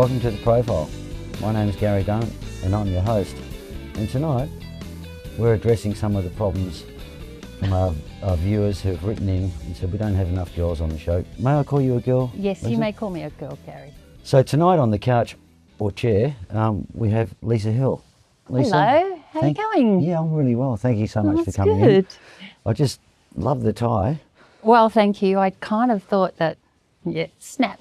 Welcome to The Profile. My name is Gary Dunn and I'm your host. And tonight we're addressing some of the problems from our viewers who have written in and said we don't have enough girls on the show. May I call you a girl? Yes, Lisa? you may call me a girl, Gary. So tonight on the couch or chair we have Lisa Hill. Lisa, hello, how are you going? Yeah, I'm really well. Thank you so much for coming good. in. I just love the tie. Well, thank you. I kind of thought that, yeah, snap.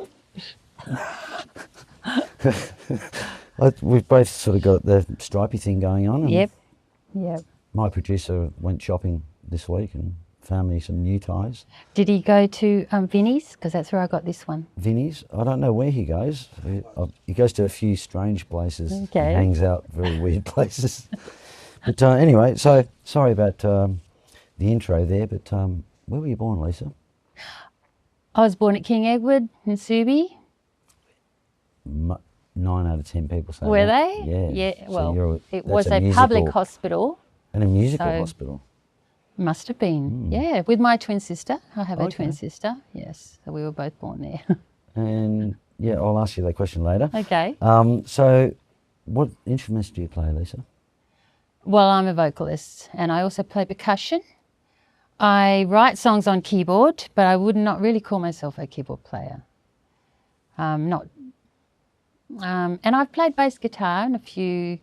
We've both sort of got the stripy thing going on. Yep. My producer went shopping this week and found me some new ties. Did he go to Vinnie's? Because that's where I got this one. Vinnie's? I don't know where he goes. He goes to a few strange places. Okay. And hangs out very weird places. But anyway, so sorry about the intro there, but where were you born, Lisa? I was born at King Edward in Subi. 9 out of 10 people say Were that. they? Yeah. Yeah, So well, it was that's a public hospital. And a musical So- hospital. Must have been, yeah, with my twin sister. I have a Okay. twin sister, yes. So we were both born there. And yeah, I'll ask you that question later. Okay. So what instruments do you play, Lisa? Well, I'm a vocalist and I also play percussion. I write songs on keyboard, but I would not really call myself a keyboard player. And I've played bass guitar on a few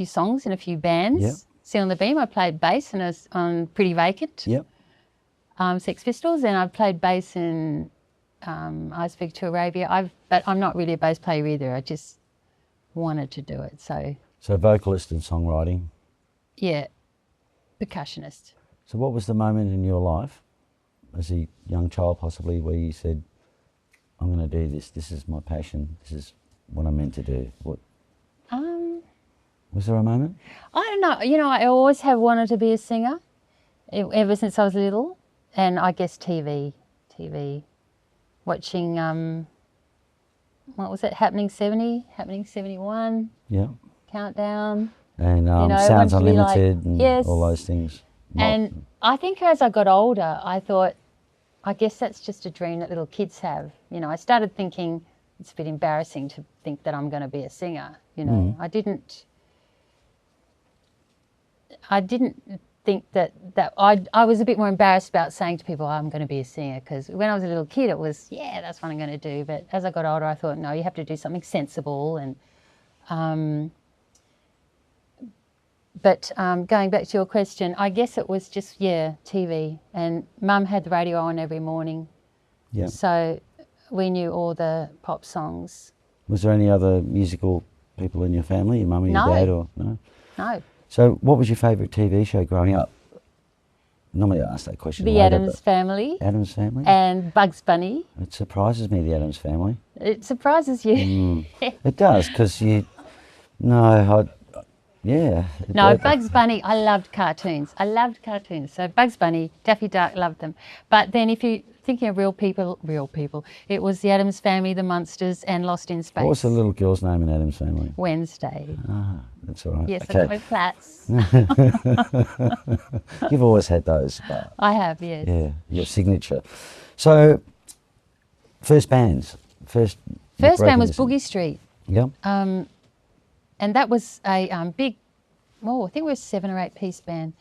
songs in a few bands. Yep. Seal on the Beam, I played bass on Pretty Vacant. Yep. Sex Pistols, and I've played bass in I Speak to Arabia. But I'm not really a bass player either. I just wanted to do it. So vocalist and songwriting. Yeah, percussionist. So what was the moment in your life, as a young child possibly, where you said, I'm going to do this, this is my passion, this is what I'm meant to do? Was there a moment? I don't know. You know, I always have wanted to be a singer ever since I was little. And I guess TV, watching, what was it, Happening 70, Happening 71, Yeah. Countdown. And You know, Sounds wanted to be like- Unlimited and Yes. all those things. And I think as I got older, I thought, I guess that's just a dream that little kids have. You know, I started thinking it's a bit embarrassing to think that I'm going to be a singer. You know, I didn't think that I was a bit more embarrassed about saying to people, I'm going to be a singer, because when I was a little kid, it was, yeah, that's what I'm going to do. But as I got older, I thought, no, you have to do something sensible. And But going back to your question, I guess it was just, yeah, TV. And Mum had the radio on every morning. Yeah. So we knew all the pop songs. Was there any other musical people in your family, your mum or your No. dad? Or no? No. So what was your favourite TV show growing up? Normally I ask that question The later, Addams Family but Addams Family? and Bugs Bunny. It surprises me, the Addams Family. It surprises you. It does, because yeah. No, Bugs Bunny, I loved cartoons. So Bugs Bunny, Daffy Duck, loved them. But then if you're thinking of real people, it was the Addams Family, the Munsters, and Lost in Space. What was the little girl's name in Addams Family? Wednesday. Ah, that's all right. Yes, I okay. got my flats. You've always had those. But I have, yes. yeah, your signature. So, first bands. First First band was Boogie Street. Yeah. And that was a big, I think we were a 7 or 8 piece band.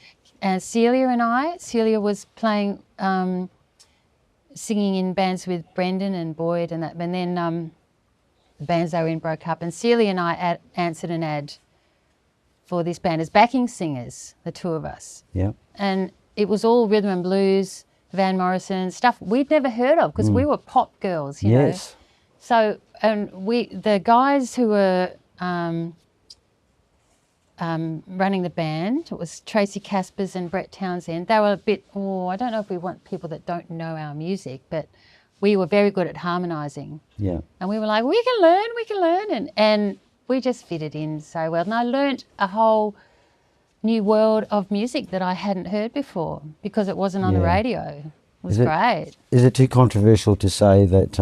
And Celia was playing, singing in bands with Brendan and Boyd and that. And then the bands they were in broke up. And Celia and I answered an ad for this band as backing singers, the two of us. Yeah. And it was all rhythm and blues, Van Morrison, stuff we'd never heard of because we were pop girls, you know. Yes. So, and the guys who were running the band, it was Tracy Caspers and Brett Townsend. They were a bit, I don't know if we want people that don't know our music, but we were very good at harmonising. Yeah. And we were like, we can learn. And we just fitted in so well. And I learnt a whole new world of music that I hadn't heard before because it wasn't on the radio. It was great. Is it too controversial to say that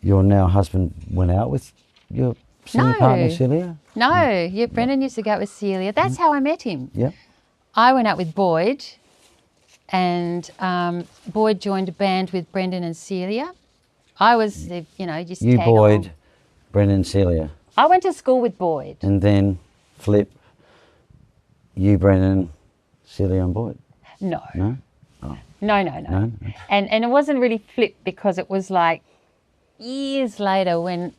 your now husband went out with your singing partner, Celia? No, yeah, Brendan used to go out with Celia. That's how I met him. Yeah. I went out with Boyd, and Boyd joined a band with Brendan and Celia, I was, you know, just You, tag Boyd, along. Brendan, Celia. I went to school with Boyd. And then flip, you, Brendan, Celia and Boyd. No. No? Oh. No. No? And it wasn't really flipped because it was like years later when,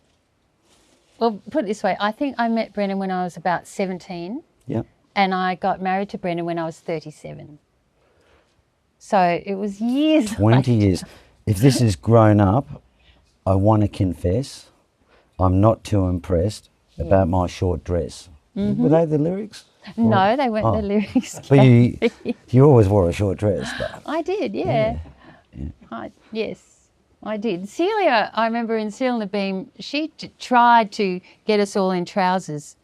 well, put it this way, I think I met Brendan when I was about 17. Yep. And I got married to Brendan when I was 37. So it was years 20 later. years. If this is grown up, I want to confess, I'm not too impressed about my short dress. Were they the lyrics? No, they weren't the lyrics. But you always wore a short dress. But I did, yeah. Yes, I did. Celia, I remember in Seal and the Beam, she tried to get us all in trousers.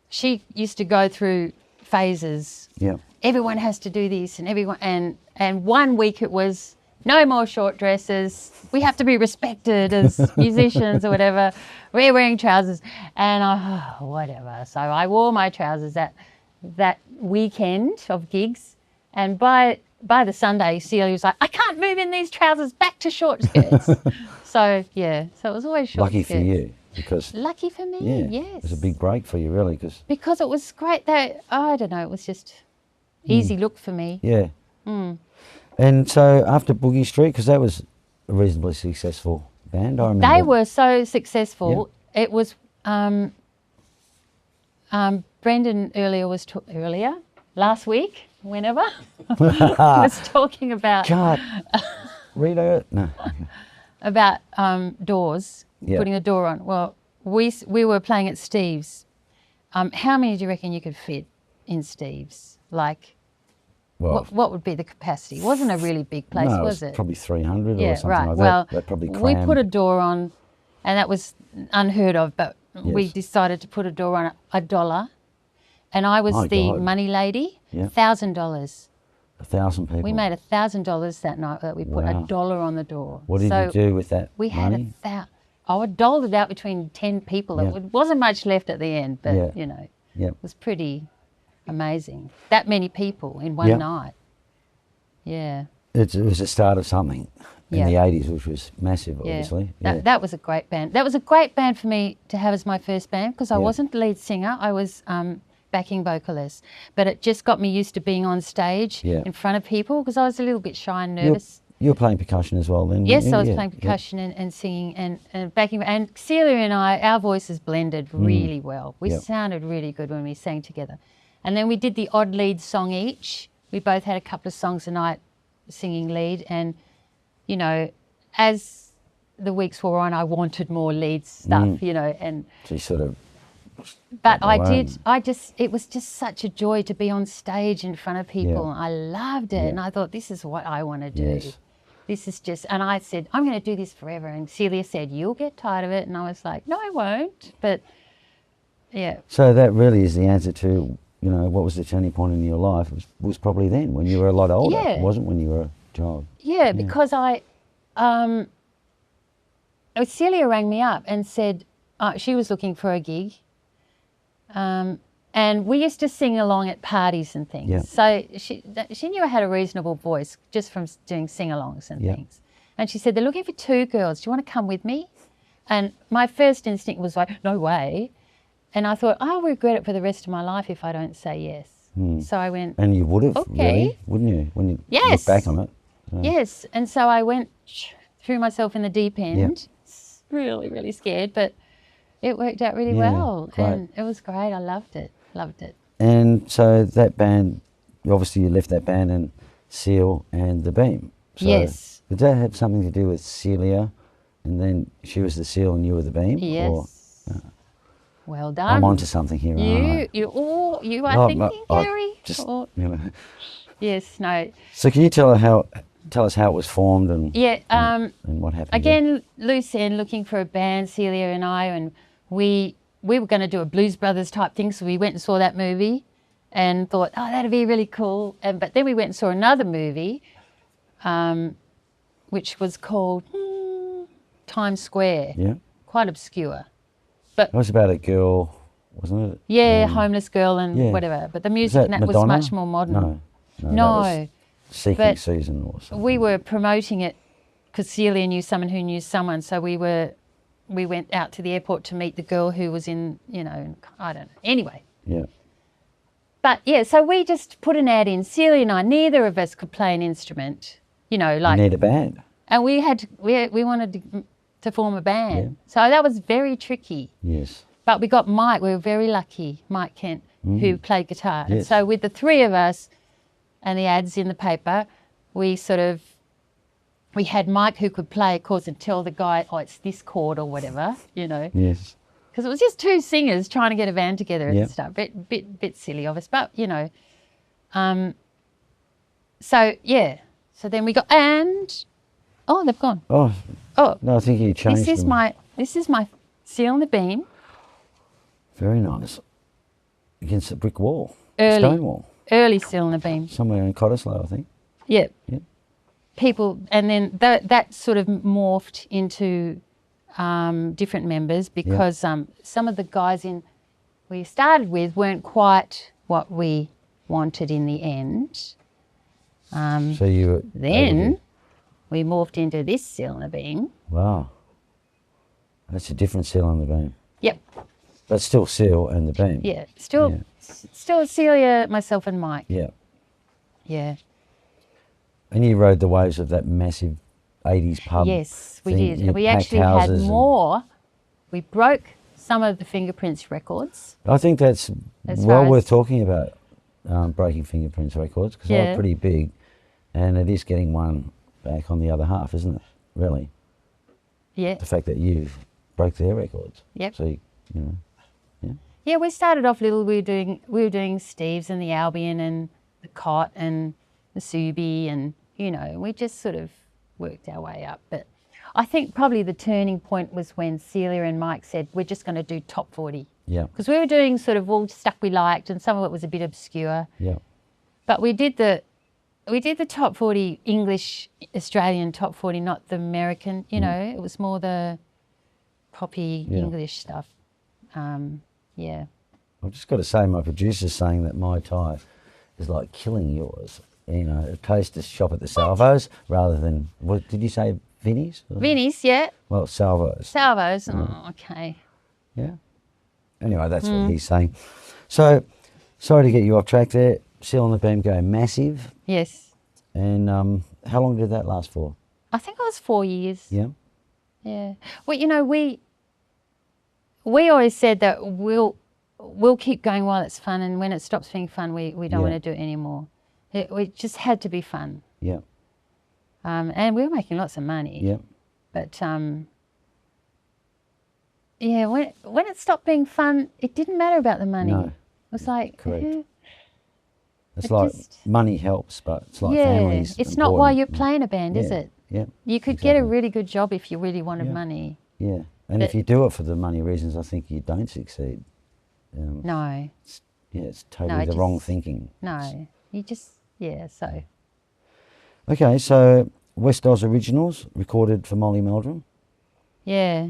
She used to go through phases. yeah. Everyone has to do this, and everyone, and 1 week it was no more short dresses. We have to be respected as musicians or whatever. We're wearing trousers, and whatever. So I wore my trousers that weekend of gigs, and by the Sunday, Celia was like, "I can't move in these trousers. Back to short skirts." So yeah, so it was always short Lucky skirts. for you. Because Lucky for me, yeah, yes. it was a big break for you, really. Because it was great. That I don't know. It was just easy look for me. Yeah. And so after Boogie Street, because that was a reasonably successful band, I remember. They were so successful. It was Brendan last week, whenever was talking about Can't read it. No. about doors, Yeah. putting a door on. Well, we were playing at Steve's. How many do you reckon you could fit in Steve's? Like, Well, what would be the capacity? It wasn't a really big place, no, was it was it? probably 300 Yeah, or something right. like Well, that. That probably we crammed. put a door on, and that was unheard of, but we Yes. decided to put a door on $1. And I was My the God. money lady, Yeah. $1,000. 1,000 people. We made $1,000 that night that we put Wow. $1 on the door. What did so you do with that we had money? I doled it out between 10 people. Yeah. It wasn't much left at the end, but Yeah. you know, Yeah. it was pretty amazing. That many people in one Yeah. night. Yeah. It was the start of something in Yeah. the 80s, which was massive, Yeah. obviously. That was a great band. That was a great band for me to have as my first band because I Yeah. wasn't the lead singer. I was backing vocalist. But it just got me used to being on stage Yeah. in front of people because I was a little bit shy and You nervous. were playing percussion as well then? weren't Yes, you? I was Yeah, playing yeah. percussion and singing and backing. And Celia and I, our voices blended really well. We Yep. sounded really good when we sang together. And then we did the odd lead song each. We both had a couple of songs a night singing lead. And, you know, as the weeks wore on, I wanted more lead stuff, you know. And So you sort of... but Oh, I wow. did. It was just such a joy to be on stage in front of people. Yeah. I loved it, Yeah. and I thought, this is what I want to do. Yes. This is just, and I said, I'm going to do this forever. And Celia said, you'll get tired of it. And I was like, no, I won't. But yeah, So that really is the answer to, you know, what was the turning point in your life was probably then, when you were a lot older. Yeah. It wasn't when you were a child. yeah, because Celia rang me up and said she was looking for a gig. And we used to sing along at parties and things. Yeah. So she knew I had a reasonable voice just from doing sing-alongs and Yeah. things. And she said, they're looking for 2 girls. Do you want to come with me? And my first instinct was like, no way. And I thought, I'll regret it for the rest of my life if I don't say yes. So I went, And you would have, Okay. really, wouldn't you, when you Yes. look back on it? So, yes. And so I went, threw myself in the deep end, really, really scared, but it worked out really Yeah, well. great. And it was great. I loved it. Loved it. And so that band, obviously you left that band and Seal and the Beam. So Yes. Did that have something to do with Celia, and then she was the Seal and you were the Beam? Yes. Or, Well done. I'm onto something here, aren't I? You are No, thinking, I Gary? just, Or- you know. yes, no. So can you tell us how it was formed and Yeah, and what happened? there? again, loose end, looking for a band, Celia and I, and we were going to do a Blues Brothers type thing, so we went and saw that movie and thought, oh, that'd be really cool. But then we went and saw another movie, which was called Times Square. Yeah. Quite obscure. It was about a girl, wasn't it? Yeah, homeless girl and yeah. whatever. But the Was music in that that was Madonna? much more modern. No. No, That was Seeking but Season or something. we were promoting it because Celia knew someone who knew someone, so we went out to the airport to meet the girl who was in, you know, I don't know. Anyway. Yeah. But yeah, so we just put an ad in. Celia and I, neither of us could play an instrument, you know, like. You need a band. And we wanted to form a band. Yeah. So that was very tricky. Yes. But we got Mike, we were very lucky, Mike Kent, who played guitar. Yes. And so with the three of us and the ads in the paper, we had Mike who could play chords and tell the guy, oh, it's this chord or whatever, you know. Yes. Because it was just two singers trying to get a band together Yep. and stuff. Bit silly of us, but, you know. So, yeah. So then we got, and, oh, they've gone. Oh, Oh, no, I think you changed this is my seal on the beam. Very nice. Against a brick wall. Early. Stone wall. Early seal on the beam. Somewhere in Cottesloe, I think. Yeah. Yep. People, and then that sort of morphed into different members because some of the guys we started with weren't quite what we wanted in the end. So you were Then we morphed into this seal on the beam. Wow. That's a different seal on the beam. Yep. But still seal and the beam. Yeah. Still Celia, myself, and Mike. Yeah. Yeah. And you rode the waves of that massive 80s pub. Yes, we thing. did. You We packed actually had houses and- more. We broke some of the Fingerprints records. I think that's As well far as- worth talking about, breaking Fingerprints records, because Yeah. they're pretty big, and it is getting one back on the other half, isn't it? Really, Yeah. the fact that you broke their records. Yep. So you know, Yeah, we started off little. We were doing Steve's and the Albion and the Cot and the Subi, and you know, we just sort of worked our way up. But I think probably the turning point was when Celia and Mike said, we're just going to do top 40. yeah, Because we were doing sort of all stuff we liked, and some of it was a bit obscure. yeah, But we did the top 40 English, Australian top 40, not the American, you know, it was more the poppy Yeah. English stuff. Yeah. I've just got to say, my producer's saying that my Thai is like killing yours. You know, a taster shop at the Salvos rather than, what did you say, Vinnie's? Vinnie's, yeah. Well, Salvos. Salvos, oh, okay. Yeah. Anyway, that's what he's saying. So, sorry to get you off track there. Seal on the beam go massive. Yes. And how long did that last for? I think it was 4 years. Yeah. Yeah. Well, you know, we always said that we'll keep going while it's fun, and when it stops being fun, we don't want to do it anymore. It just had to be fun. Yeah. And we were making lots of money. Yeah. But yeah, when it stopped being fun, it didn't matter about the money. No. It was like, Correct. It It's like just- money helps, but it's like yeah, families. it's not why important. you're playing a band, is Yeah, it? Yeah. You could get a exactly. really good job if you really wanted Yeah. money. Yeah. And if you do it for the money reasons, I think you don't succeed. No, Yeah, it's totally it the wrong just- thinking. no, you just so. Okay, so West Oz Originals, recorded for Molly Meldrum. Yeah,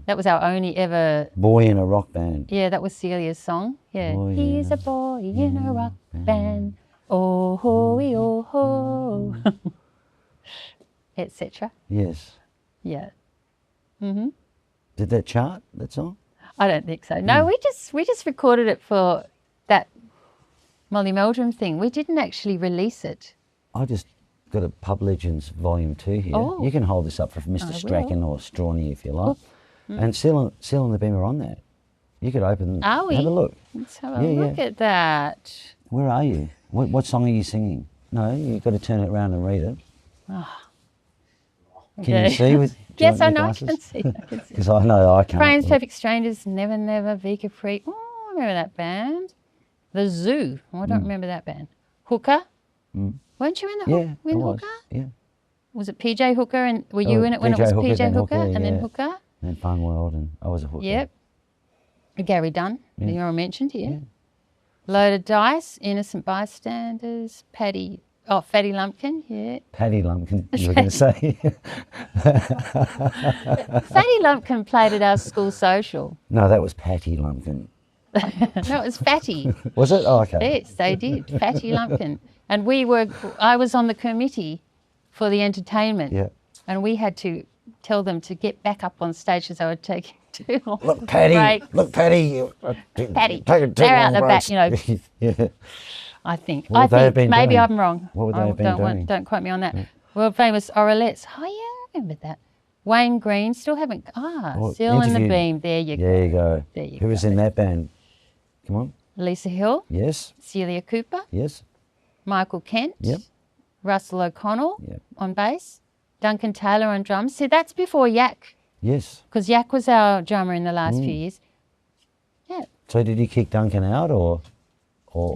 that was our only ever. Boy in a rock band. Yeah, that was Celia's song. Yeah, Boy he's in a boy in a rock band. Oh ho, oh ho, etc. Yes. Yeah, Did that chart, that song? I don't think so. No, we just recorded it for that Molly Meldrum thing. We didn't actually release it. I just got a Pub Legends Volume 2 here. Oh. You can hold this up for Mr. I Strachan or Strawny if you like. And Seal on the Beam are on that. You could open Are we? Have a look. Let's have a Yeah, look yeah. at that. Where are you? What song are you singing? No, you've got to turn it around and read it. Can Okay. you see with Yes, I joint know. I glasses? can see. I can see. Because I know I can't. Frames, Perfect Strangers, Never Never, Vika Free. Oh, I remember that band. The Zoo. Oh, I don't remember that band. Hooker. Weren't you in the Yeah, I in was. Hooker? Yeah. Was it PJ Hooker? And were you in it when it PJ was Hooker, PJ then Hooker, Hooker, and then yeah. Hooker? And Fun World, and I was a hooker. Yep. Gary Dunn, Yeah. you already mentioned here. Loaded Dice, Innocent Bystanders, Fatty Lumpkin, yeah. Paddy Lumpkin, you were going to say. Fatty Lumpkin played at our school social. No, that was Patty Lumpkin. No, it was Fatty. Was it? Oh, okay. Yes, they did. Fatty Lumpkin. And I was on the committee for the entertainment. Yeah. and we had to tell them to get back up on stage because they were taking too long. Look, Paddy. breaks. Look, Paddy. Paddy, Take they're out the back, yeah. I think. What would they have been maybe doing? I'm wrong. What would they have been doing? Don't quote me on that. World famous Oralettes. Oh yeah, I remember that. Wayne Green, still haven't. Seal and the interviewed. Beam. There you go. There you go. There you Who was go. in that band? Come on. Lisa Hill, Yes. Celia Cooper, Yes. Michael Kent, Yep. Russell O'Connell Yep. on bass, Duncan Taylor on drums. See, that's before Yak, Yes. because Yak was our drummer in the last few years. Yeah. So did you kick Duncan out, or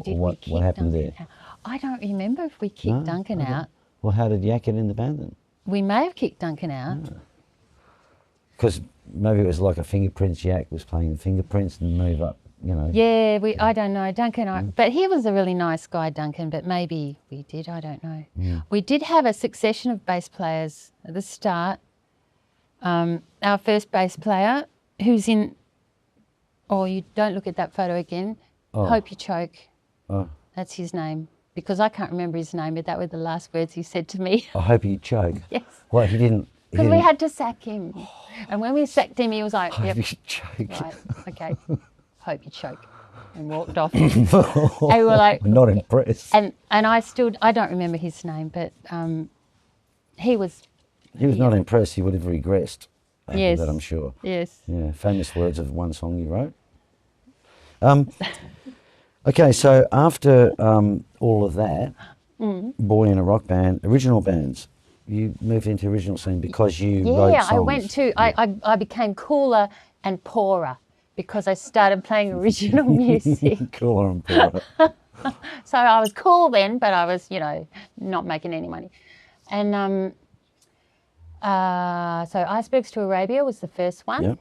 Did we what kick happened Duncan there? out? I don't remember if we kicked Duncan out. Well, how did Yak get in the band then? We may have kicked Duncan out. Because maybe it was like a Fingerprints. Yak was playing the Fingerprints and move up, you know. Yeah, I don't know. Duncan, but he was a really nice guy, Duncan, but maybe we did, I don't know. We did have a succession of bass players at the start. Our first bass player, who's in, you don't look at that photo again, Hope You Choke. Oh. That's his name, because I can't remember his name, but that were the last words he said to me. I hope you choke. Yes. Well, he didn't. Because we had to sack him. And when we sacked him, he was like, Hope yep, you choke. right, okay, hope you choke. And walked off. And we were like, I'm not impressed. and I don't remember his name, but he was, He was not impressed. He would have regressed. After Yes. that, I'm sure. yes. Yeah, famous words of one song you wrote. Okay, so after all of that, boy in a rock band, original bands, you moved into original scene because you wrote Yeah, songs. I went to, I became cooler and poorer because I started playing original music. Cooler and poorer. So I was cool then, but I was, not making any money. And so Icebergs to Arabia was the first one. Yep.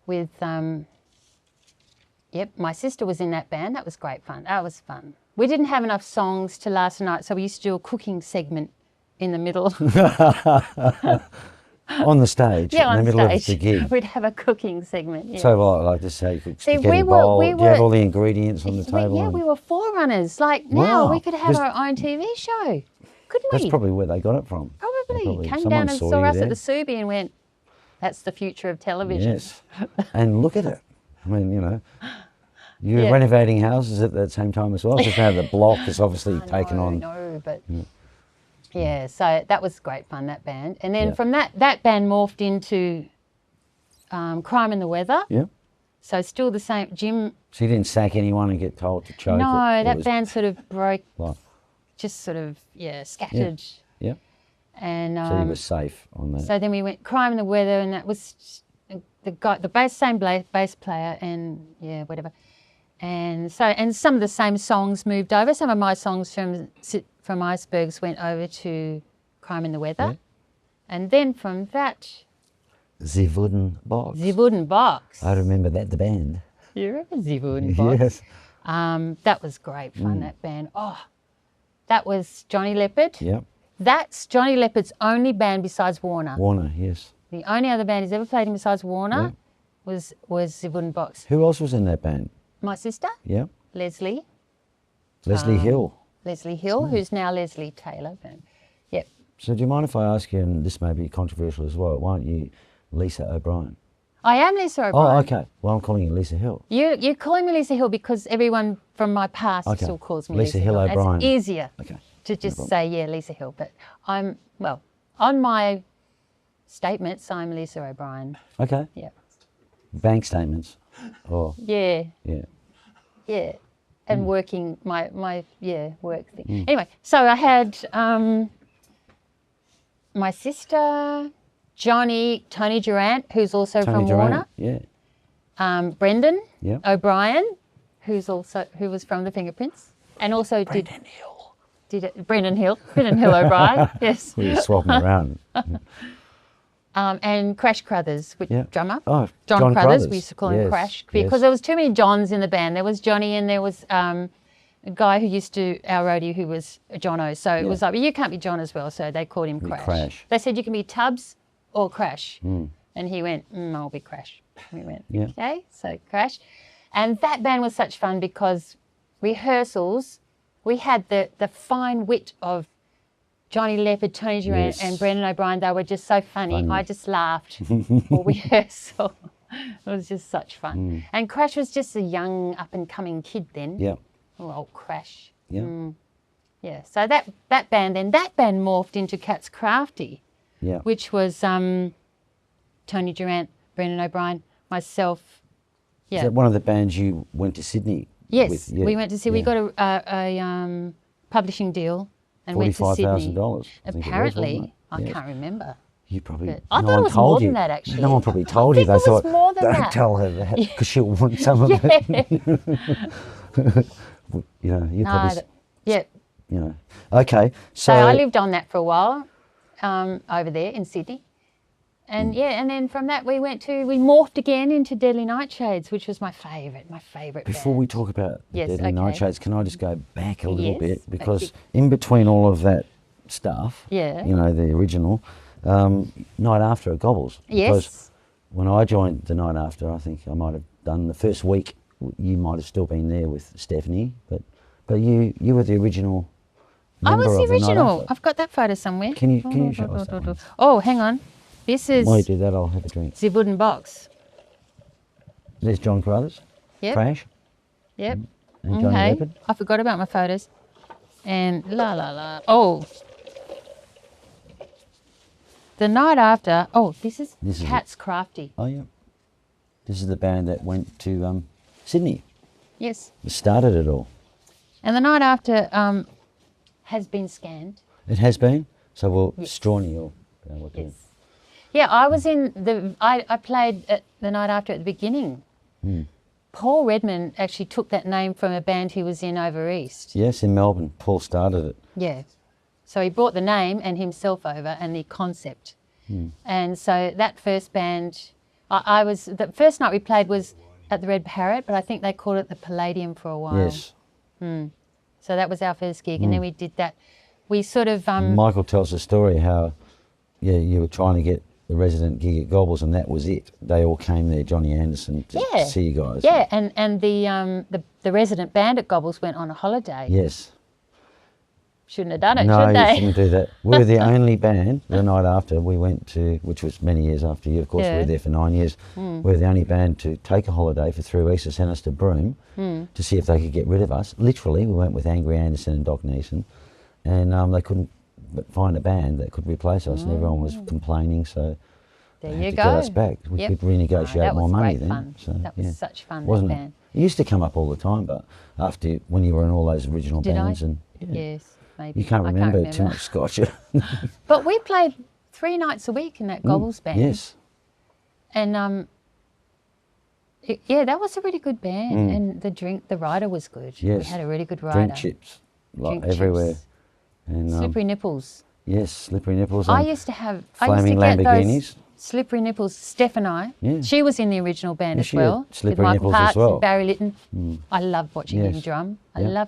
With, my sister was in that band. That was great fun. That was fun. We didn't have enough songs to last a night, so we used to do a cooking segment in the middle. On the stage, Yeah, in the on middle stage. of the gig. We'd have a cooking segment. Yeah. So like to say, you could See, spaghetti we bowl. were- Do you have all the ingredients on the table? Yeah, we were forerunners. Like now, Wow. we could have Just- our own TV show, couldn't That's we? probably where they got it from. Probably. Came someone down and saw saw you us there. at the Subi and went, "That's the future of television." Yes. And look at it. I mean, you were Yeah. renovating houses at that same time as well. Just now the block is obviously taken on. No, but yeah, so that was great fun, that band. And then Yeah. from that band morphed into Crime and the Weather. Yeah. So still the same. Jim, So you didn't sack anyone and get told to choke? no, It that was band sort of broke, What? just sort of, scattered. Yeah. And So you were safe on that. so then we went Crime and the Weather, and that was same bass player, and whatever. And so, and some of the same songs moved over. Some of my songs from Icebergs went over to Crime and the Weather. Yeah. And then from that, The Wooden Box. The Wooden Box. I remember that, the band. You remember The Wooden Box? Yes. That was great fun, that band. Oh, that was Johnny Leopard. Yep. That's Johnny Leopard's only band besides Warner. Warner, yes. The only other band he's ever played in besides Warner was The Wooden Box. Who else was in that band? My sister, Yep. Leslie Hill. Leslie Hill, who's now Leslie Taylor. But, yep. So do you mind if I ask you, and this may be controversial as well, why aren't you Lisa O'Brien? I am Lisa O'Brien. Oh, okay. Well, I'm calling you Lisa Hill. You're calling me Lisa Hill because everyone from my past Okay. still calls me Lisa Lisa Hill Hill. O'Brien. It's easier Okay. to just say, Lisa Hill. But on my statements, I'm Lisa O'Brien. Okay. Yeah. Bank statements. Oh, Yeah. yeah. Yeah. And working my work thing. Anyway, so I had my sister, Tony Durant, who's also Tony from Durant. Warner. Yeah. Brendan Yeah. O'Brien, who was from the Fingerprints, and also Brendan Hill O'Brien, yes. We were swapping around. And Crash Crothers, drummer. Oh, John John Crothers, Crothers. we used to call him Yes, Crash, yes. because there was too many Johns in the band. There was Johnny and there was a guy who used to our roadie who was Jono. So it was like, well, you can't be John as well, so they called him Crash. Crash. They said you can be Tubbs or Crash. And he went, I'll be Crash. And we went, okay, so Crash. And that band was such fun because rehearsals, we had the fine wit of Johnny Leopard, Tony Durant, Yes. and Brendan O'Brien, they were just so funny. I just laughed all rehearsal. It was just such fun. And Crash was just a young, up-and-coming kid then. Yeah. Oh, old Crash. Yeah. Yeah, so that band morphed into Cats Crafty, Yeah. which was Tony Durant, Brendan O'Brien, myself. Yeah. Is that one of the bands you went to Sydney Yes, with? Yeah. we went to see. We got a publishing deal and went to Sydney. $45,000. I think it was, Apparently, wasn't it? I Yeah. can't remember. You probably. I no thought one it was told more you. than that, actually. No one probably told you. I They think it was thought, more than don't that." tell her that because she'll want some of it. You know, you probably. Yeah. You know. Okay. So I lived on that for a while, over there in Sydney. And and then from that we morphed again into Deadly Nightshades, which was my favourite Before band. we talk about Yes, Deadly okay. Nightshades, can I just go back a little Yes, bit? Because okay. in between all of that stuff, Yeah. you know, the original, Night After at Gobbles. Because Yes. when I joined the Night After, I think I might have done the first week, you might have still been there with Stephanie, but you were the original I member was the of the Night original. After. I've got that photo somewhere. Can you show us that one? Oh, hang on. This is While you do that, I'll have a drink. the wooden box. There's John Carruthers, Yep. Crash, Yep. and Johnny Leopard. I forgot about my photos. And la la la. Oh. The Night After. Oh, this is Cats Crafty. Oh, yeah. This is the band that went to Sydney. Yes. It started it all. And the Night After has been scanned. It has been. So Strawny will be able to. Yes. Yeah, I was in the. I played at the Night After at the beginning. Paul Redman actually took that name from a band he was in over east. Yes, in Melbourne. Paul started it. Yeah. So he brought the name and himself over and the concept. And so that first band, the first night we played was at the Red Parrot, but I think they called it the Palladium for a while. Yes. So that was our first gig, and then we did that. We sort of Michael tells the story how, you were trying to get the resident gig at Gobbles, and that was it. They all came there, Johnny Anderson, to see you guys. Yeah, and the resident band at Gobbles went on a holiday. Yes. Shouldn't have done it, No, should they? you shouldn't do that. We were the only band the night after we went to, which was many years after you, of course, we were there for 9 years. We were the only band to take a holiday for 3 weeks to send us to Broome to see if they could get rid of us. Literally, we went with Angry Anderson and Doc Neeson, and they couldn't find a band that could replace us, and everyone was complaining, so There they you had to go. get us back. We Yep. could renegotiate that more was money great then. fun. So, That was such fun, that wasn't band. it? It used to come up all the time, but after when you were in all those original Did bands, I? and Yes, maybe. you can't I remember too much Scotch. But we played 3 nights a week in that Gobbles band. Yes. And that was a really good band. And the rider was good. Yes. We had a really good rider. Drink chips, like Drink everywhere. chips. And Slippery nipples. yes, slippery nipples. I and used to flaming get Lamborghinis. those slippery nipples. Steph and I. Yeah. She was in the original band Yeah, as she had well. slippery with Michael nipples as Parks well. and Barry Lytton. I loved watching him Yes. drum. Yeah.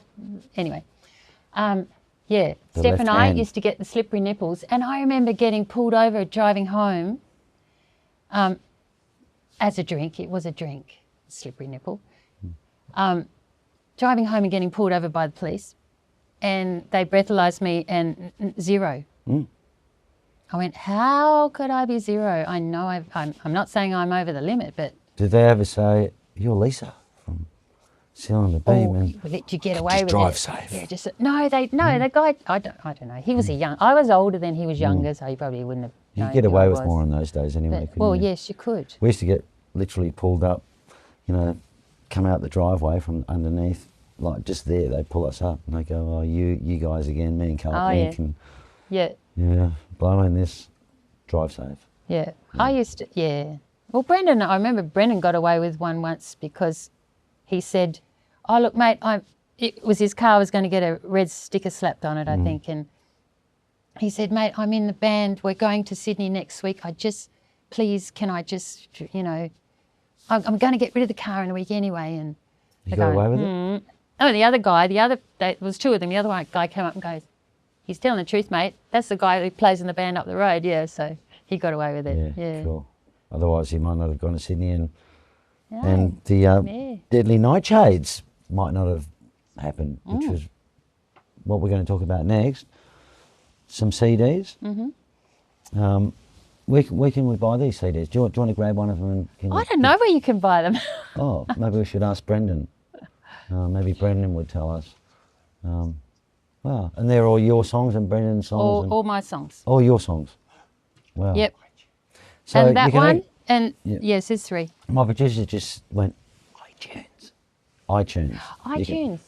Anyway. The Steph and left I hand. used to get the slippery nipples, and I remember getting pulled over driving home as a drink. It was a drink, slippery nipple. Driving home and getting pulled over by the police, and they breathalyzed me and 0. I went, how could I be 0? I know I'm not saying I'm over the limit, but Did they ever say, "You're Lisa from Seal and the Beam"? And we let you get away just with drive it. safe. Yeah, just the guy. I don't know. He was I was older than he was younger, so he probably wouldn't have. you known could get who I away with was. more in those days anyway. But, couldn't well, you? yes, you could. We used to get literally pulled up, come out the driveway from underneath, like just there. They pull us up and they go, "Oh, you guys again, me and Carl Oh, Pink, yeah. and yeah, blowing this, drive safe." Yeah, I used to. Yeah. Well, I remember Brendan got away with one once because he said, "Oh, look, mate, it was his car was going to get a red sticker slapped on it, I think, and he said, mate, I'm in the band. We're going to Sydney next week. Please, can I just, I'm going to get rid of the car in a week anyway." And You got away with it? oh, there was 2 of them. The other guy came up and goes, "He's telling the truth, mate. That's the guy who plays in the band up the road." Yeah, so he got away with it. Yeah. Sure. Otherwise, he might not have gone to Sydney, and No. the Deadly Nightshades might not have happened, which was what we're going to talk about next. some CDs. Where can we buy these CDs? Do you want to grab one of them? And I don't know where you can buy them. Oh, maybe we should ask Brendan. Maybe Brendan would tell us. Wow, and they're all your songs and Brendan's songs? All my songs. All your songs? Wow. Yep. So and that one, yes, there's 3. My producer just went, iTunes. iTunes.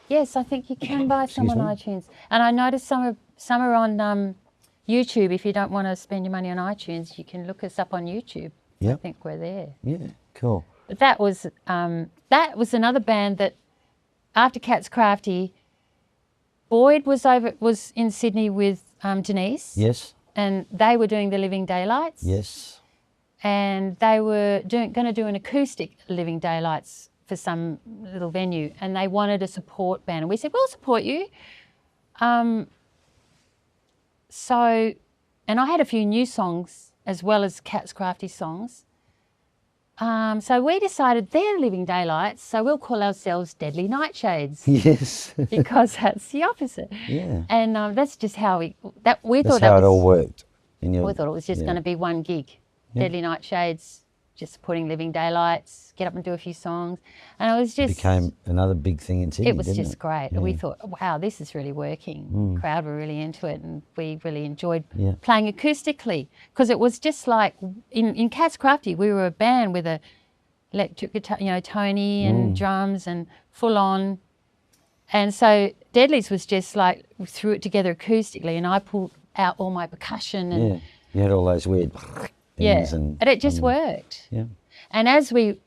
Yes, I think you can buy some on iTunes. And I noticed some are on YouTube. If you don't want to spend your money on iTunes, you can look us up on YouTube. I think we're there. Yeah, cool. But that was another band that, after Cats Crafty, Boyd was in Sydney with Denise. Yes. And they were doing the Living Daylights. Yes. And they were going to do an acoustic Living Daylights for some little venue, and they wanted a support band. And we said, we'll support you. So, and I had a few new songs as well as Cats Crafty songs. So we decided they're Living Daylights, so we'll call ourselves Deadly Nightshades. Yes. Because that's the opposite. Yeah. And that's just how we thought that it all worked. We thought it was just going to be one gig. Deadly Nightshades, just supporting Living Daylights, get up and do a few songs. And it was just... It became another big thing in Sydney, It was just great. Yeah. And we thought, wow, this is really working. The crowd were really into it, and we really enjoyed playing acoustically, because it was just like, in Cats Crafty, we were a band with a electric guitar, Tony and drums and full on. And so Deadly's was just like, we threw it together acoustically, and I pulled out all my percussion. And you had all those weird things. And it just worked. Yeah. And as we,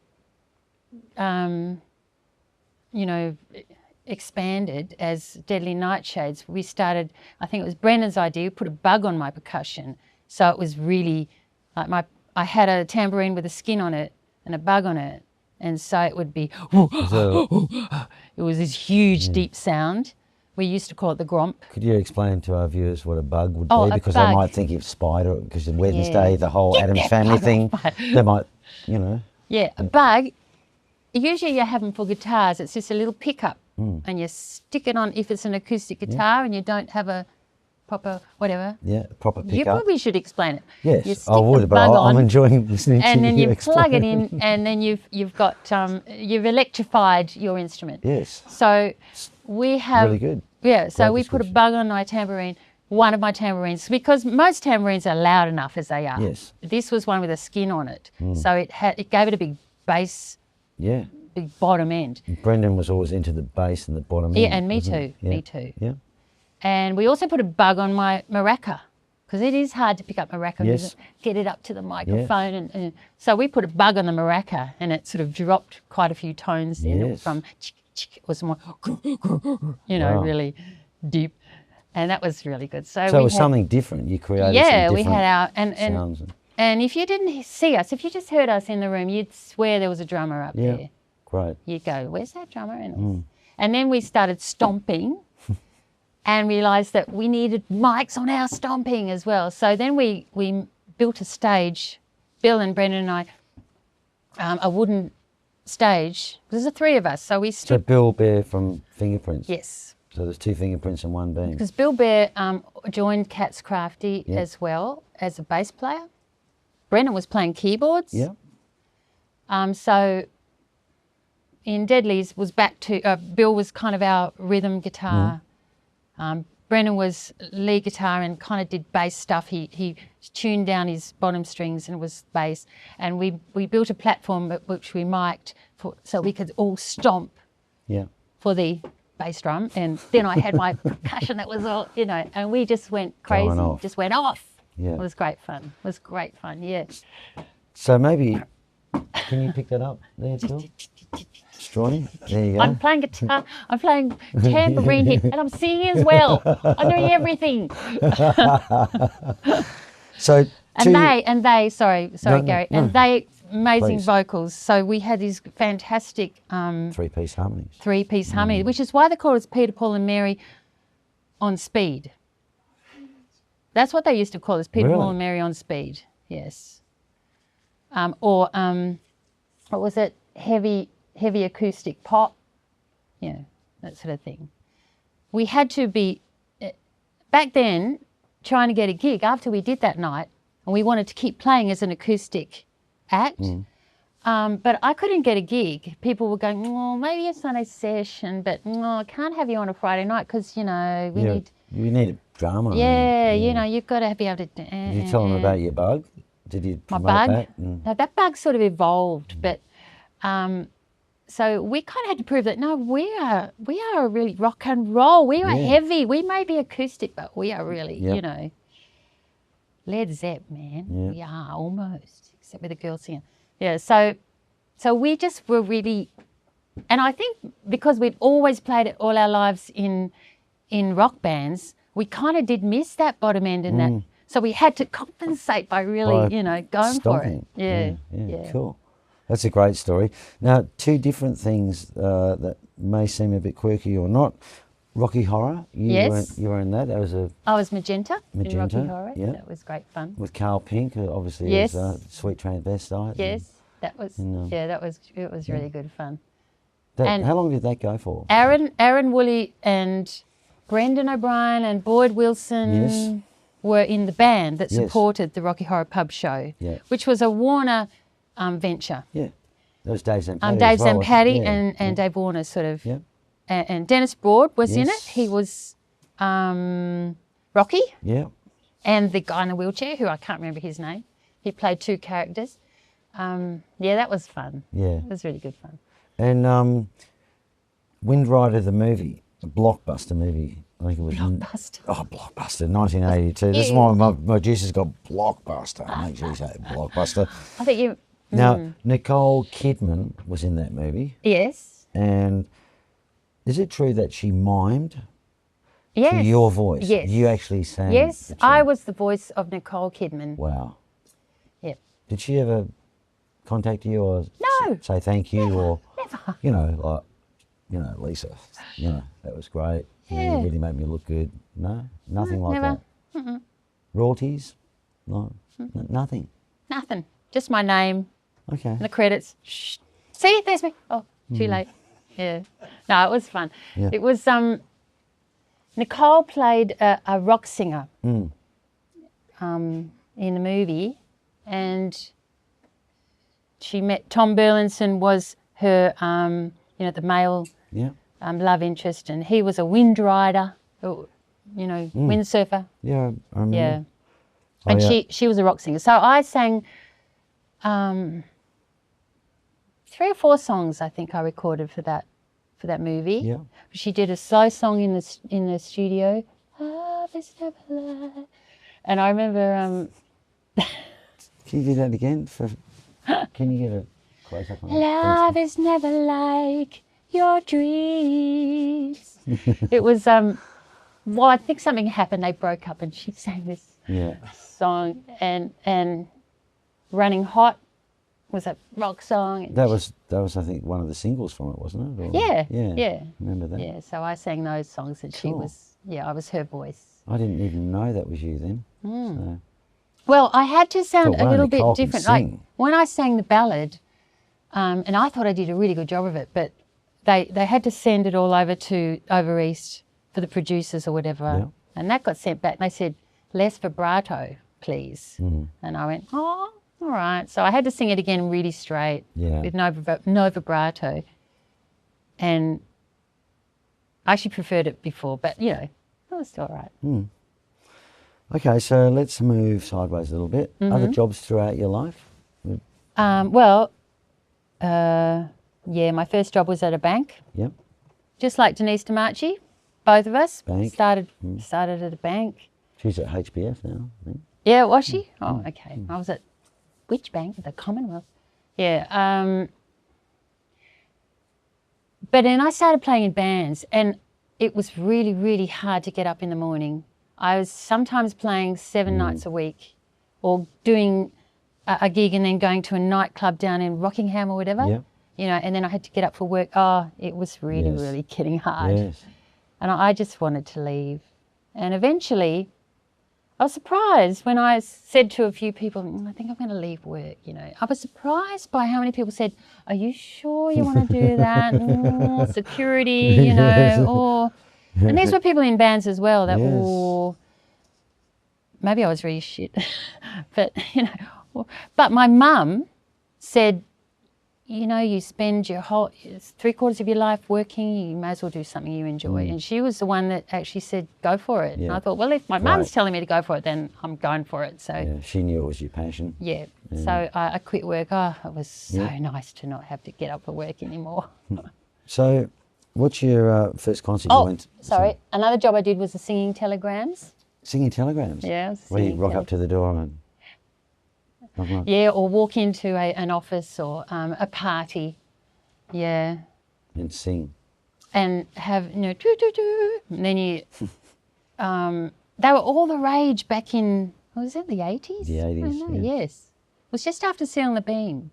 expanded as Deadly Nightshades, we started, I think it was Brendan's idea, we put a bug on my percussion. So it was really, like I had a tambourine with a skin on it and a bug on it. And so it would be, it was this huge, deep sound. We used to call it the gromp. Could you explain to our viewers what a bug would be? Because bug. they might think of spider, because of Wednesday, the whole Addams Family thing. They might, Yeah, a bug, usually you have them for guitars. It's just a little pickup, and you stick it on if it's an acoustic guitar and you don't have a proper whatever. Yeah, proper pickup. You probably should explain it. Yes, I would, but I'm enjoying listening to you. And then you explain. plug it in, and then you've got you've electrified your instrument. Yes. So we have really good. Yeah. So Great we put a bug on my tambourine, one of my tambourines, because most tambourines are loud enough as they are. Yes. This was one with a skin on it, so it gave it a big bass. Yeah. Big bottom end. Brendan was always into the bass and the bottom end. Yeah, and me too. Yeah. Me too. Yeah. And we also put a bug on my maraca, because it is hard to pick up maraca Yes. and get it up to the microphone. And so we put a bug on the maraca, and it sort of dropped quite a few tones then. Yes. From it was more, really deep. And that was really good. So it was something different. You created some different we had our, sounds. and if you didn't see us, if you just heard us in the room, you'd swear there was a drummer up there. Great. You'd go, where's that drummer? And then we started stomping and realised that we needed mics on our stomping as well. So then we built a stage, Bill and Brendan and I, a wooden stage. There's the 3 of us. So we So Bill Beare from Fingerprints. Yes. So there's 2 fingerprints in one band. Because Bill Beare joined Cats Crafty as well as a bass player. Brendan was playing keyboards. Yeah. So in Deadly's was back to, Bill was kind of our rhythm guitar. Brendan was lead guitar and kind of did bass stuff. He tuned down his bottom strings and was bass. And we built a platform at which we mic'd so we could all stomp for the bass drum. And then I had my percussion that was all, and we just went crazy, just went off. Yeah. It was great fun. It was great fun, yeah. So maybe, can you pick that up there, Bill? Strawny, there you go. I'm playing guitar, I'm playing tambourine here, and I'm singing as well. I'm doing everything. So sorry, Gary, and they amazing Please. vocals. So we had these fantastic 3-piece harmonies. 3-piece harmony, which is why they call it Peter, Paul and Mary on speed. That's what they used to call us, Peter, Paul and Mary on speed. Yes. Or what was it? Heavy acoustic pop. That sort of thing. We had to be back then. trying to get a gig after we did that night, and we wanted to keep playing as an acoustic act. But I couldn't get a gig. People were going, oh, maybe a Sunday session, but no, I can't have you on a Friday night because, you know, we need... You need a drama. Yeah, you know, you've got to be able to... Did you tell them about your bug? Did you promote My bug? that? No, that bug sort of evolved, but... so we kind of had to prove that, no, we are really rock and roll. We are heavy. We may be acoustic, but we are really, you know, Led Zepp, man. We are almost, except with a girl singer. Yeah, so we just were really, and I think because we'd always played it all our lives in rock bands, we kind of did miss that bottom end and that. So we had to compensate by really, you know, going stomping. for it. Yeah, cool. That's a great story. Now, two different things that may seem a bit quirky or not. Rocky Horror, you were in that. That was I was Magenta in Rocky Horror. Yeah, that was great fun. With Carl Pink, obviously. Yes. As Sweet Transvestite. Yes, that was. It was really good fun. And how long did that go for? Aaron Woolley and Brendan O'Brien and Boyd Wilson were in the band that supported the Rocky Horror Pub show, which was a Warner venture. Yeah, that was Dave Zampaddy. Dave Zampaddy and Dave Warner sort of. Yeah. And Dennis Broad was in it. He was Rocky. Yeah. And the guy in the wheelchair, who I can't remember his name. He played two characters. That was fun. Yeah. It was really good fun. And Wind Rider, the movie, a blockbuster movie. I think it was... Blockbuster. Blockbuster, 1982. This is why my producer's got Blockbuster. Make sure you say Blockbuster. I think you... Now, Nicole Kidman was in that movie. Yes. And... is it true that she mimed to your voice? Yes. You actually sang? Yes, I was the voice of Nicole Kidman. Wow. Yeah. Did she ever contact you or say thank you or, Never. You know, like, Lisa, that was great. Yeah. You really made me look good. No? Nothing like never. that? Royalties? No? Nothing? Nothing. Just my name. Okay. And the credits. Shh. See, there's me. Oh, too late. Yeah. No, it was fun. Yeah. It was, Nicole played a rock singer in the movie, and she met Tom Burlinson was her, the male love interest, and he was a wind rider, windsurfer. Yeah, I remember. Yeah. And she was a rock singer. So I sang 3 or 4 songs, I think I recorded for that movie. Yeah. She did a slow song in the studio. Love is never like. And I remember. Can you do that again? Can you get a close up on Love is never like your dreams. It was I think something happened. They broke up, and she sang this song, and Running Hot was a rock song. That was I think one of the singles from it, wasn't it? Or, yeah. Remember that? Yeah, so I sang those songs, and she was I was her voice. I didn't even know that was you then. So. Well, I had to sound a little bit different. Like when I sang the ballad, and I thought I did a really good job of it, but they had to send it all over east for the producers or whatever, and that got sent back. And they said less vibrato, please, and I went, oh. All right, so I had to sing it again really straight with no vibrato, and I actually preferred it before, but it was still all right. Okay, so let's move sideways a little bit. Other jobs throughout your life? My first job was at a bank. Yep. Just like Denise DiMarchi, both of us started at a bank. She's at HBF now, I think. Yeah, was she? Oh, okay. I was at which bank? The Commonwealth. Yeah. But then I started playing in bands, and it was really, really hard to get up in the morning. I was sometimes playing 7 nights a week, or doing a gig and then going to a nightclub down in Rockingham or whatever. Yep. And then I had to get up for work. Oh, it was really, really getting hard. Yes. And I just wanted to leave. And eventually, I was surprised when I said to a few people, I think I'm going to leave work, I was surprised by how many people said, are you sure you want to do that? Security, or... And these were people in bands as well that, maybe I was really shit, but, you know, but my mum said, you know, you spend your whole 3/4 of your life working, you may as well do something you enjoy. And she was the one that actually said, go for it. And I thought, well, if my mum's telling me to go for it, then I'm going for it. So she knew it was your passion. Yeah. So I quit work. Oh, it was so nice to not have to get up for work anymore. So what's your first concert you went? Sorry. Another job I did was the singing telegrams. Singing telegrams? Yeah. Where you rock up to the door and... Yeah, or walk into an office or a party. Yeah. And sing. And have, you know, doo-doo-doo. And then you... they were all the rage back in, was it the 80s? The 80s, Yes. It was just after Sit on the Beam.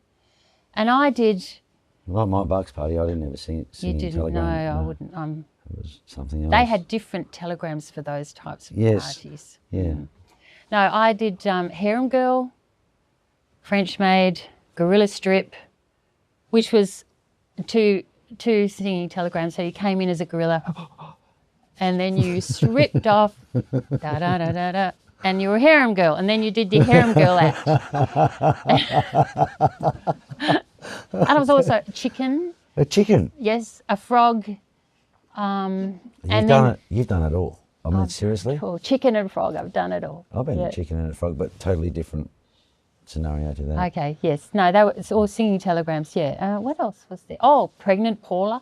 And I did... Like my Bucks party, I didn't ever sing telegram. No, I wouldn't. It was something else. They had different telegrams for those types of parties. Yeah. No, I did Harem Girl, French Maid, Gorilla Strip, which was two singing telegrams. So you came in as a gorilla, and then you stripped off, da da da da da, and you were a harem girl, and then you did your harem girl act. And I was also a chicken. A chicken? Yes, a frog. And You've done it all. I mean, seriously? Cool. Chicken and frog, I've done it all. I've been a chicken and a frog, but totally different scenario to that. Okay, yes. No, they were all singing telegrams, yeah. What else was there? Oh, Pregnant Paula.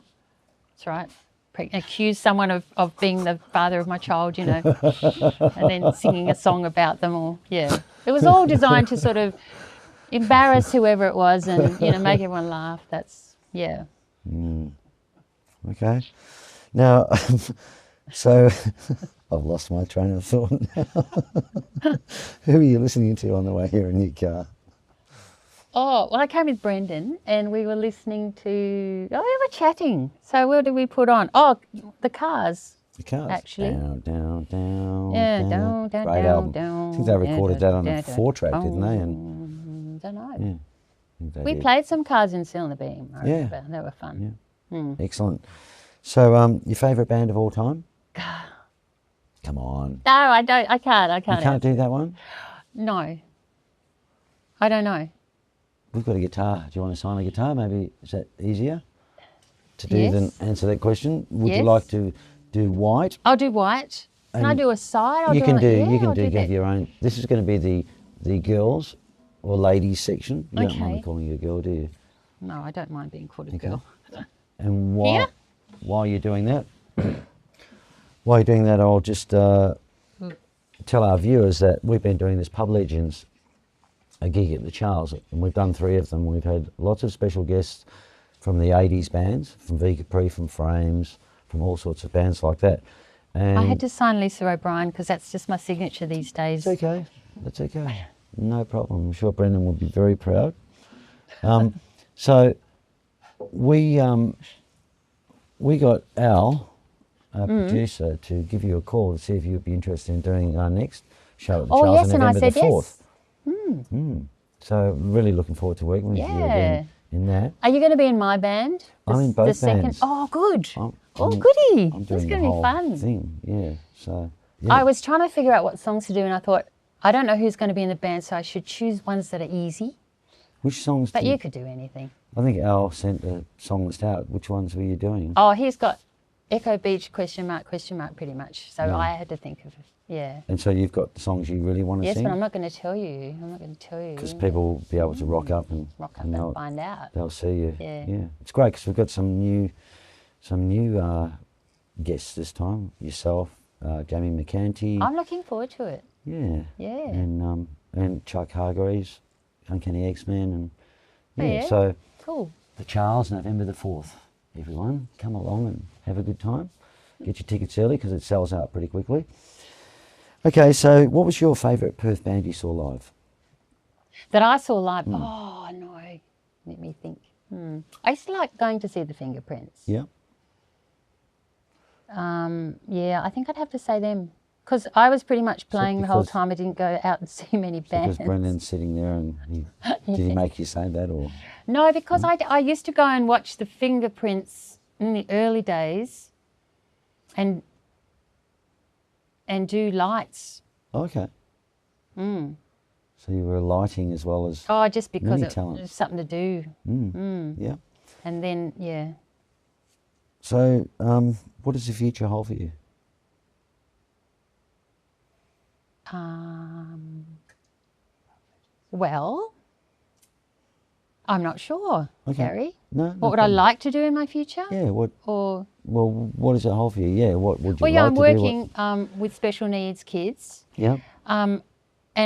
That's right. Accuse someone of being the father of my child, you know, and then singing a song about them all. Yeah. It was all designed to sort of embarrass whoever it was and, you know, make everyone laugh. That's, yeah. Okay. Now, so I've lost my train of thought now. Who are you listening to on the way here in your car? Oh, well, I came with Brendan and we were listening to, we were chatting. So what did we put on? Oh, the Cars. The Cars. Actually. Down, down, down. Yeah, down, down, Great down, album. down. I think they recorded that on a down, 4-track, didn't they? And don't know. Yeah. I think they We did. played some Cars in Sit on the Beam, I remember. They were fun. Excellent. So, your favourite band of all time? Come on. No, I don't. I can't. You can't do that one? No. I don't know. We've got a guitar. Do you want to sign a guitar? Maybe is that easier to do than answer that question? Would you like to do white? I'll do white. Can I do a side? You can I'll give your own. This is going to be the girls or ladies section. You don't mind me calling you a girl, do you? No, I don't mind being called a girl. And while you're doing that, I'll just tell our viewers that we've been doing this Pub Legends, a gig at the Charles, and we've done 3 of them. We've had lots of special guests from the 80s bands, from V Capri, from Frames, from all sorts of bands like that. And I had to sign Lisa O'Brien because that's just my signature these days. It's okay. That's okay. No problem. I'm sure Brendan will be very proud. So we got Al, our producer, to give you a call to see if you'd be interested in doing our next show at the Charles on November the 4th. So really looking forward to working with you again in that. Are you going to be in my band? I'm in both bands. Oh, good. Goody. I'm doing That's going the to be whole fun. thing. Yeah. So I was trying to figure out what songs to do, and I thought, I don't know who's going to be in the band, so I should choose ones that are easy. Which songs? But you could do anything. I think Al sent a song list out. Which ones were you doing? Oh, he's got Echo Beach, question mark, pretty much. So I had to think of it. Yeah. And so you've got the songs you really want to sing? Yes, but I'm not going to tell you. Because people will be able to rock up and find out. They'll see you. Yeah. It's great because we've got some new guests this time. Yourself, Jamie McCanty. I'm looking forward to it. Yeah. Yeah. And Chuck Hargreaves, Uncanny X-Men, and so cool. The Charles, November the 4th. Everyone, come along and have a good time. Get your tickets early because it sells out pretty quickly. Okay, so what was your favourite Perth band you saw live? That I saw live? Oh, no. Let me think. I used to like going to see the Fingerprints. Yeah. Yeah, I think I'd have to say them. Because I was pretty much playing the whole time. I didn't go out and see many bands. Because Brendan's sitting there and did he make you say that? Or? No, because I used to go and watch the Fingerprints in the early days and do lights. Okay. So you were lighting as well as just because many it talents. was something to do. Yeah. And then, yeah. So what does the future hold for you? Well, I'm not sure, Okay. Gary. No What would I problem. like to do in my future? Yeah, Or well, what does it hold for you? Yeah, what would you well, yeah, like I'm to working do? with special needs kids, Yeah. and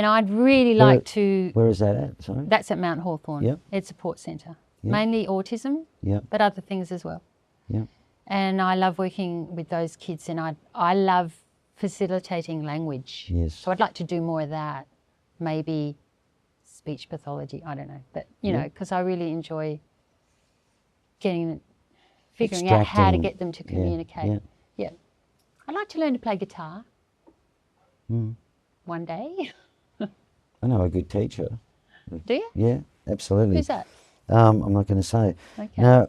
I'd really like to. Where is that at? Sorry. That's at Mount Hawthorn. Yeah. It's a support centre, Yeah. mainly autism, Yeah. but other things as well. Yeah. And I love working with those kids, and I love facilitating language. Yes. So I'd like to do more of that, maybe speech pathology. I don't know, but you know, because I really enjoy figuring out how to get them to communicate. Yeah. I'd like to learn to play guitar one day. I know a good teacher. Do you? Yeah, absolutely. Who's that? I'm not going to say. Okay. Now,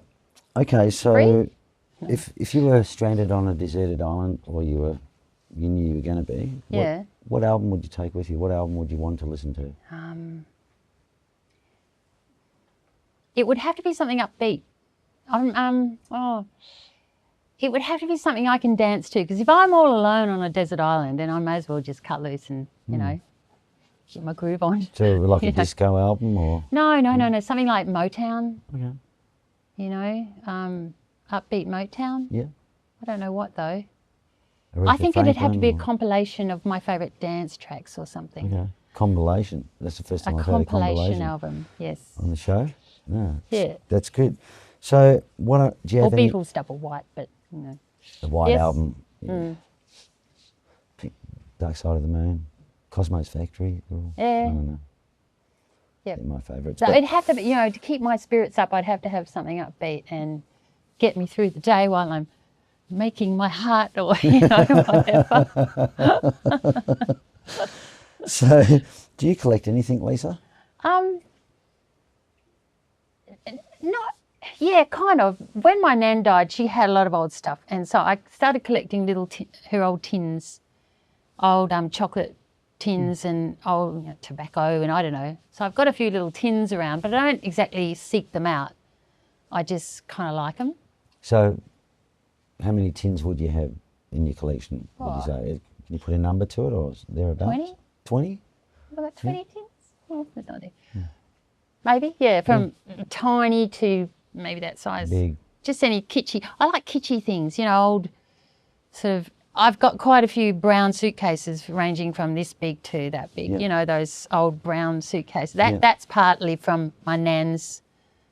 okay, so Free? if you were stranded on a deserted island, or you knew you were going to be, Yeah. what album would you take with you? What album would you want to listen to? It would have to be something upbeat. It would have to be something I can dance to, because if I'm all alone on a desert island, then I may as well just cut loose and, you know, get my groove on. So like a You know. disco album, or? No, something like Motown, Okay. you know, upbeat Motown. Yeah. I don't know what though. Aretha I think it'd have to be a Franklin, compilation of my favourite dance tracks or something. or? Okay. Compilation. That's the first A time I've heard a compilation compilation album, yes. on the show. No. Yeah. That's good. So, do you Or have any? Beatles Double White, but, you know. The White Yes. Album. Yeah. Dark Side of the Moon. Cosmo's Factory. I don't know. Yeah. They're my favourites. So But- it'd have to be, you know, to keep my spirits up, I'd have to have something upbeat and get me through the day while I'm making my heart or, you know, whatever. So, do you collect anything, Lisa? Yeah, kind of. When my nan died, she had a lot of old stuff. And so I started collecting her old tins, old chocolate tins and old tobacco and I don't know. So I've got a few little tins around, but I don't exactly seek them out. I just kind of like them. So, how many tins would you have in your collection, would you say? Can you put a number to it, or thereabouts? 20. 20? About 20 tins? Oh, there's no idea. Maybe, yeah, from tiny to maybe that size. Big. Just any kitschy. I like kitschy things, you know, old sort of. I've got quite a few brown suitcases ranging from this big to that big, you know, those old brown suitcases. That's partly from my nan's,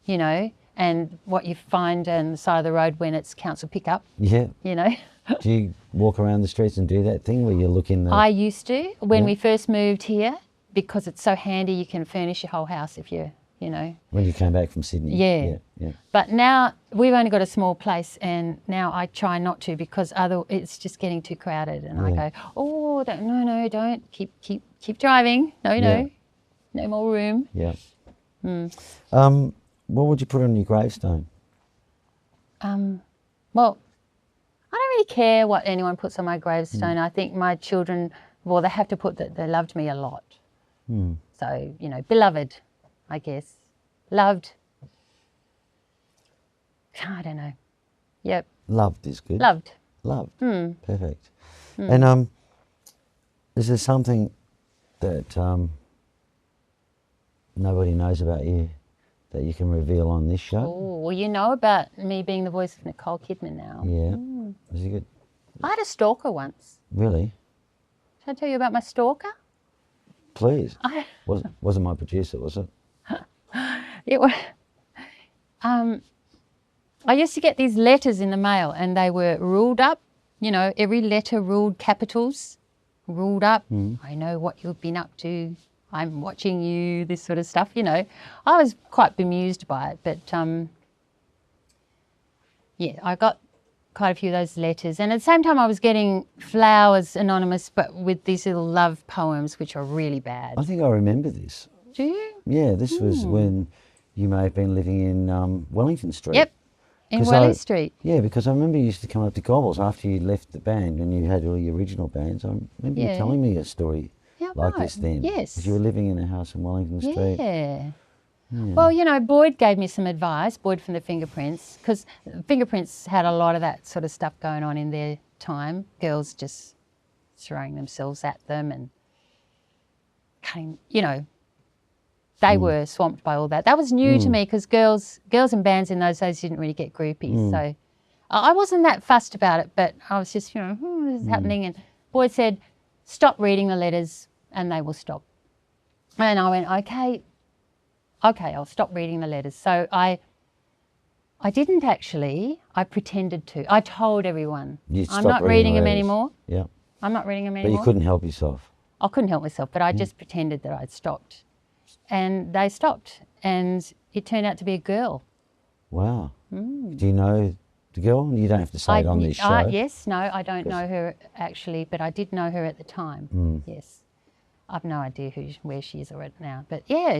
you know, and what you find on the side of the road when it's council pickup, Yeah. you know. Do you walk around the streets and do that thing where you look in the... I used to when we first moved here, because it's so handy, you can furnish your whole house if you know. When you came back from Sydney? Yeah. Yeah. But now we've only got a small place, and now I try not to because it's just getting too crowded. And I go, oh, don't keep driving. No more room. Yeah. What would you put on your gravestone? Well, I don't really care what anyone puts on my gravestone. I think my children, well, they have to put that they loved me a lot. So, you know, beloved, I guess. Loved. I don't know. Yep. Loved is good. Loved. Loved. Perfect. And is there something that nobody knows about you that you can reveal on this show? Oh, well, you know about me being the voice of Nicole Kidman now. Yeah. Is it good? I had a stalker once. Really? Should I tell you about my stalker? Please. Wasn't my producer, was it? It was. I used to get these letters in the mail, and they were ruled up. You know, every letter ruled capitals, ruled up. I know what you've been up to. I'm watching you. This sort of stuff. You know, I was quite bemused by it, but yeah, I got quite a few of those letters, and at the same time, I was getting flowers anonymous, but with these little love poems, which are really bad. I think I remember this. Do you? Yeah, this was when you may have been living in Wellington Street. Yep. In 'Cause Welly Street. Yeah, because I remember you used to come up to Gobbles after you left the band and you had all your original bands. I remember you telling me a story. Yep. like this then? Yes. Because you were living in a house in Wellington Street. Yeah. Well, you know, Boyd gave me some advice, Boyd from the Fingerprints, because Fingerprints had a lot of that sort of stuff going on in their time. Girls just throwing themselves at them and cutting, you know, they were swamped by all that. That was new to me because girls in bands in those days didn't really get groupies. So I wasn't that fussed about it, but I was just, you know, this is happening. And Boyd said, stop reading the letters and they will stop. And I went, okay, I'll stop reading the letters. So I didn't actually, I pretended to. I told everyone, I'm not reading them anymore. Yeah. I'm not reading them But anymore. you couldn't help yourself. I couldn't help myself, but I just pretended that I'd stopped. And they stopped. And it turned out to be a girl. Wow. Do you know the girl? You don't have to say it on this show. Yes, no, I don't know her actually, but I did know her at the time. Yes. I've no idea where she is right now. But yeah,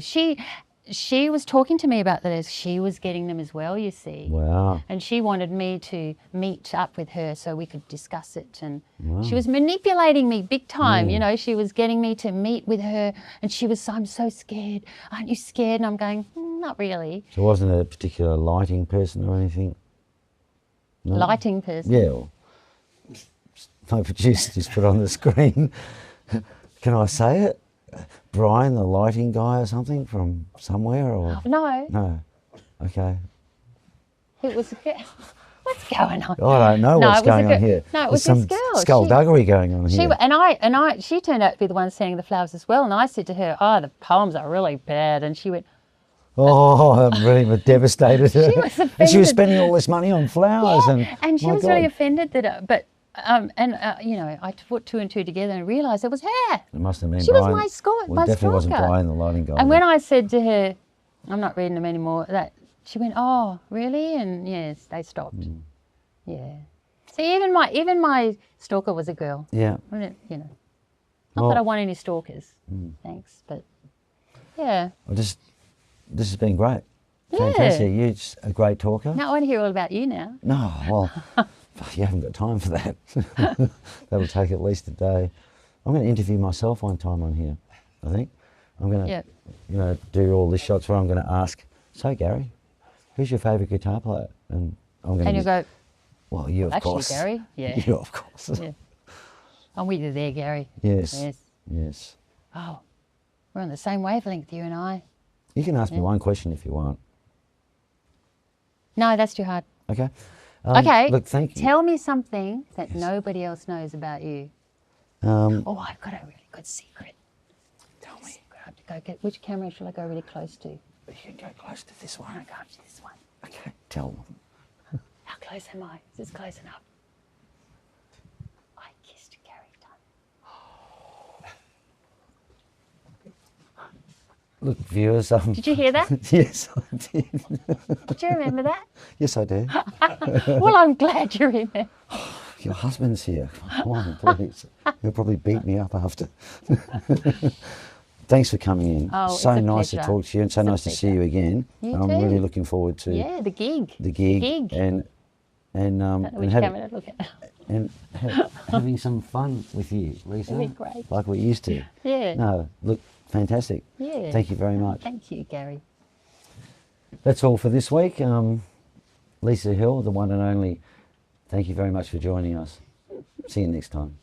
she was talking to me about this. She was getting them as well, you see. Wow. And she wanted me to meet up with her so we could discuss it. And she was manipulating me big time. You know, she was getting me to meet with her. And she was, I'm so scared. Aren't you scared? And I'm going, not really. So wasn't it a particular lighting person or anything? No? Lighting person? Yeah. Well, my producer just put on the screen. Can I say it? Brian, the lighting guy or something from somewhere? Or No. No. Okay. It was a girl. What's going on? I don't know what's going on here. No, it was There's this girl. some skullduggery going on here. She turned out to be the one sending the flowers as well. And I said to her, oh, the poems are really bad. And she went, oh, I'm really devastated. She was offended. And she was spending all this money on flowers. and she my was God. really offended that, you know, I put two and two together and realised it was her. It must have been She Brian. was my stalker. Well, it definitely wasn't Brian, the lighting guy. And when I said to her, I'm not reading them anymore, she went, oh, really? And yes, they stopped. Yeah. See, even my stalker was a girl. Yeah. You know, not that I want any stalkers. Thanks, but yeah. Well, this has been great. Yeah. Fantastic. You're just a great talker. Now I want to hear all about you now. No, well, you haven't got time for that. That'll take at least a day. I'm going to interview myself one time on here, I think. I'm going to do all the shots where I'm going to ask, so Gary, who's your favourite guitar player? And I'm going to... And you go, well, you of actually, course. Gary? Yeah. You of course. Yeah. I'm with you there, Gary. Yes. Yes. Oh, we're on the same wavelength, you and I. You can ask me one question if you want. No, that's too hard. Okay. Okay. Look, thank you. Tell me something that nobody else knows about you. Oh, I've got a really good secret. Tell me. I have to go get. Which camera should I go really close to? You can go close to this one. I go up to this one. Okay, tell them. How close am I? Is this close enough? I kissed Gary Dunn. Look, viewers. Did you hear that? Yes, I did. Did you remember that? Yes, I do. Well, I'm glad you remember. Your husband's here. Come on, please. He'll probably beat me up after. Thanks for coming in. Oh, so it's a nice pleasure. to talk to you and so nice to see you again. You I'm too. really looking forward to The gig. the gig. I don't know which camera to look at. and having some fun with you, Lisa. It'd be great. Like we used to. Yeah. No, look, fantastic. Yeah. Thank you very much. Thank you, Gary. That's all for this week. Lisa Hill, the one and only, thank you very much for joining us. See you next time.